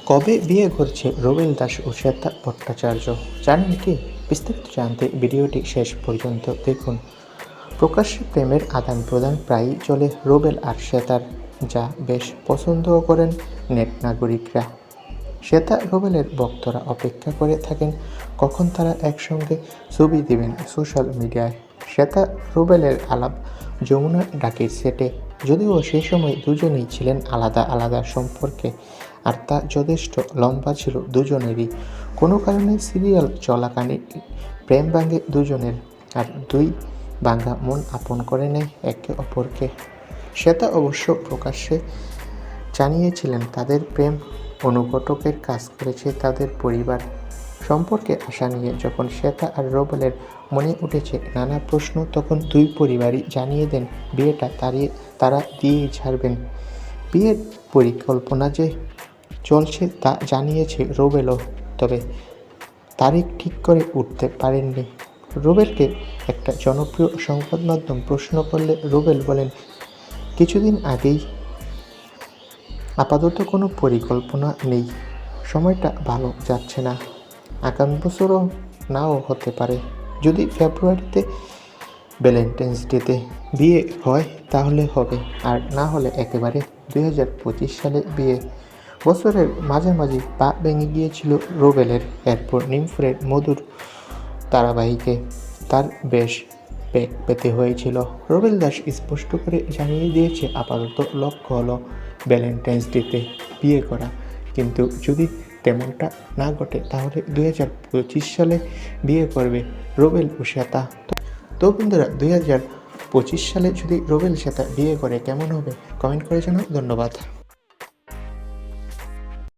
কবে বিয়ে করছে রুবেল দাস ও শ্বেতা ভট্টাচার্য, জানেন কি? বিস্তারিত জানতে ভিডিওটি শেষ পর্যন্ত দেখুন। প্রকাশ্যে প্রেমের আদান প্রদান প্রায়ই চলে রুবেল আর শ্বেতার, যা বেশ পছন্দও করেন নেট নাগরিকরা। শ্বেতা রুবেলের ভক্তরা অপেক্ষা করে থাকেন কখন তারা একসঙ্গে ছবি দেবেন সোশ্যাল মিডিয়ায়। শ্বেতা রুবেলের আলাপ যমুনা ডাকের সেটে, যদিও সেই সময় দুজনেই ছিলেন আলাদা আলাদা সম্পর্কে, আর তা যথেষ্ট লম্বা ছিল দুজনেরই। কোনো কারণে সিরিয়াল চলাকালীন প্রেম ভাঙে দুজনের, আর দুই ভাঙা মন আপন করে নেয় একে অপরকে। শ্বেতা অবশ্য প্রকাশ্যে জানিয়েছিলেন তাদের প্রেম অনুঘটকের কাজ করেছে তাদের পরিবার। সম্পর্কে আসা নিয়ে যখন শ্বেতা আর রুবেলের মনে উঠেছে নানা প্রশ্ন, তখন দুই পরিবারই জানিয়ে দেন বিয়েটা তারা দিয়েই ছাড়বেন। বিয়ের পরিকল্পনা যে চলছে তা জানিয়েছে রুবেলও, তবে তারিখ ঠিক করে উঠতে পারেননি। রুবেলকে একটা জনপ্রিয় সংবাদ মাধ্যম প্রশ্ন করলে রুবেল বলেন, কিছুদিন আগেই, আপাতত কোনো পরিকল্পনা নেই, সময়টা ভালো যাচ্ছে না, আগামী বছরও নাও হতে পারে। যদি ফেব্রুয়ারিতে ভ্যালেন্টাইন্স ডেতে বিয়ে হয় তাহলে হবে, আর না হলে একেবারে 2025 সালে বিয়ে। বছরের মাঝামাঝি পা ভেঙে গিয়েছিল রুবেলের, এরপর নিমফুরের মধুর ধারাবাহিকে তার বেশ বেগ পেতে হয়েছিল। রুবেল দাস স্পষ্ট করে জানিয়ে দিয়েছে আপাতত লক্ষ্য হলো ভ্যালেন্টাইন্স ডেতে বিয়ে করা, কিন্তু যদি তেমনটা না ঘটে তাহলে 2025 সালে বিয়ে করবে রুবেল ও শ্বেতা। তো বন্ধুরা, 2025 সালে যদি রুবেল শ্বেতা বিয়ে করে কেমন হবে কমেন্ট করে জানাও। ধন্যবাদ।